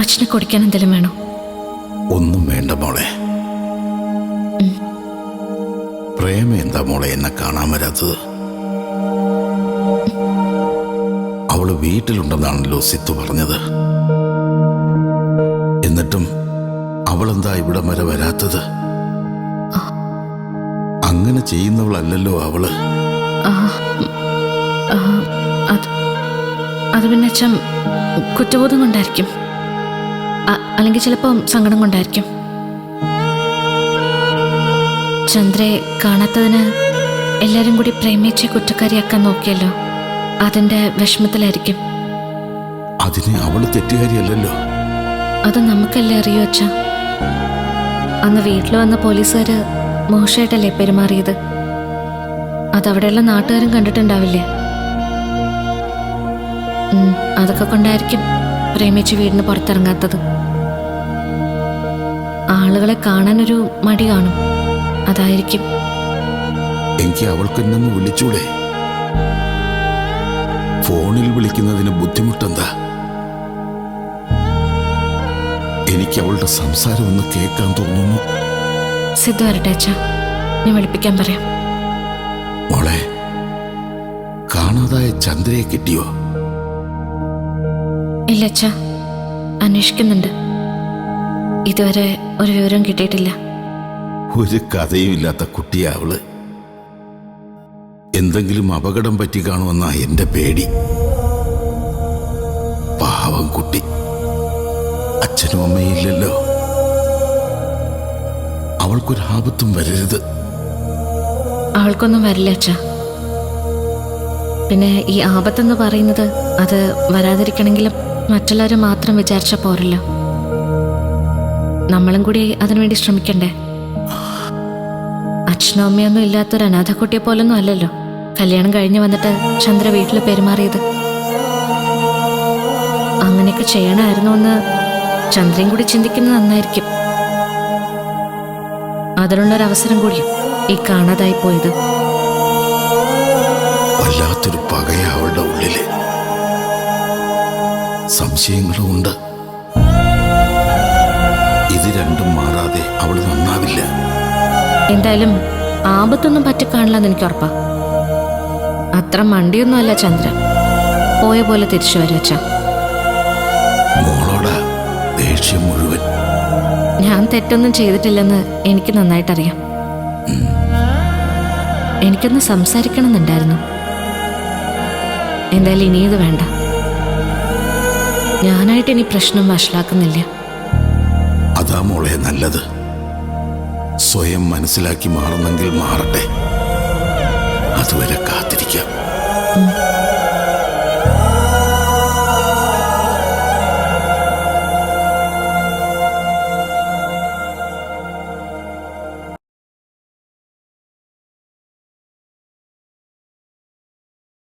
അച്ഛനെ കുടിക്കാൻ എന്തെങ്കിലും വേണോ? ഒന്നും വേണ്ട മോളെ. പ്രേമ എന്താ മോളെ എന്നെ കാണാൻ വരാത്തത്? അവള് വീട്ടിലുണ്ടെന്നാണല്ലോ സിത്തു പറഞ്ഞത്. എന്നിട്ടും അവളെന്താ ഇവിടം വരെ വരാത്തത്? അങ്ങനെ ചെയ്യുന്നവളല്ലല്ലോ അവള്. അത് പിന്നെ അച്ഛൻ കുറ്റബോധം കൊണ്ടായിരിക്കും, അല്ലെങ്കിൽ ചിലപ്പോൾ സങ്കടം കൊണ്ടായിരിക്കും. ചന്ദ്രയെ കാണാത്തതിന് എല്ലാരും കൂടി പ്രേമിച്ച് കുറ്റക്കാരിയാക്കാൻ നോക്കിയല്ലോ, അതിന്റെ വിഷമത്തിലായിരിക്കും. അതിന് അവള് തെറ്റുകാരിയല്ലല്ലോ. അത് നമുക്കല്ലേ അറിയൂ അച്ഛ. അന്ന് വീട്ടിൽ വന്ന പോലീസുകാര് മോശമായിട്ടല്ലേ പെരുമാറിയത്. അതവിടെയുള്ള നാട്ടുകാരും കണ്ടിട്ടുണ്ടാവില്ലേ. അതൊക്കെ കൊണ്ടായിരിക്കും പ്രേമിച്ച് വീടിന് പുറത്തിറങ്ങാത്തത്. ആളുകളെ കാണാനൊരു മടി കാണും, അതായിരിക്കും. എനിക്ക് അവൾക്ക് എന്നൊന്ന് വിളിച്ചൂടെ? ഫോണിൽ വിളിക്കുന്നതിന് ബുദ്ധിമുട്ടെന്താ? എനിക്ക് അവളുടെ സംസാരം ഒന്ന് കേൾക്കാൻ തോന്നുന്നു. സിദ്ധു വരട്ടെ അച്ഛ, ഞാൻ വിളിപ്പിക്കാൻ പറയാം. മോളെ, കാണാതായ ചന്ദ്രയെ കിട്ടിയോ? ഇല്ല അച്ഛ, അന്വേഷിക്കുന്നുണ്ട്. ഇതുവരെ ഒരു വിവരം കിട്ടിയിട്ടില്ല. ഒരു കഥയും ഇല്ലാത്ത കുട്ടിയാ അവള്. എന്തെങ്കിലും അപകടം പറ്റി കാണുമെന്നാ എന്റെ പേടി. പാവം കുട്ടി, അച്ഛനും അമ്മയും ഇല്ലല്ലോ. അവൾക്കൊരാപത്തും വരരുത്. അവൾക്കൊന്നും വരില്ല അച്ഛ. പിന്നെ ഈ ആപത്തെന്ന് പറയുന്നത് അത് വരാതിരിക്കണമെങ്കിലും മറ്റുള്ളവർ മാത്രം വിചാരിച്ച പോരല്ലോ, നമ്മളും കൂടി അതിനുവേണ്ടി ശ്രമിക്കണ്ടേ. അച്ഛനും അമ്മയൊന്നും ഇല്ലാത്തൊരു അനാഥക്കുട്ടിയെ പോലൊന്നും അല്ലല്ലോ കല്യാണം കഴിഞ്ഞ് വന്നിട്ട് ചന്ദ്ര വീട്ടിൽ പെരുമാറിയത്. അങ്ങനെയൊക്കെ ചെയ്യണമായിരുന്നു എന്ന് ചന്ദ്രയും കൂടി ചിന്തിക്കുന്നത് നന്നായിരിക്കും. അതിനുള്ളൊരവസരം കൂടിയും ഈ കാണാതായി പോയത്. വല്ലാത്തൊരു പകയ അവളുടെ ഉള്ളില്. സംശയങ്ങളും ഉണ്ട്. ഇത് രണ്ടും മാറാതെ അവള് നന്നാവില്ല. എന്തായാലും ആപത്തൊന്നും പറ്റിക്കാണില്ലെന്ന് എനിക്ക് ഉറപ്പാ. അത്ര മണ്ടിയൊന്നും അല്ല ചന്ദ്ര. പോയ പോലെ തിരിച്ചു വരും അച്ഛ. മോളോടാ ദേഷ്യം മുഴുവൻ. ഞാൻ തെറ്റൊന്നും ചെയ്തിട്ടില്ലെന്ന് എനിക്ക് നന്നായിട്ടറിയാം. എനിക്കൊന്ന് സംസാരിക്കണമെന്നുണ്ടായിരുന്നു. എന്തായാലും ഇനിയത് വേണ്ട. ഞാനായിട്ട് ഇനി പ്രശ്നം വഷളാക്കുന്നില്ല. അതാ മോളെ നല്ലത്. സ്വയം മനസ്സിലാക്കി മാറുന്നെങ്കിൽ മാറട്ടെ. അതുവരെ കാത്തിരിക്കാം.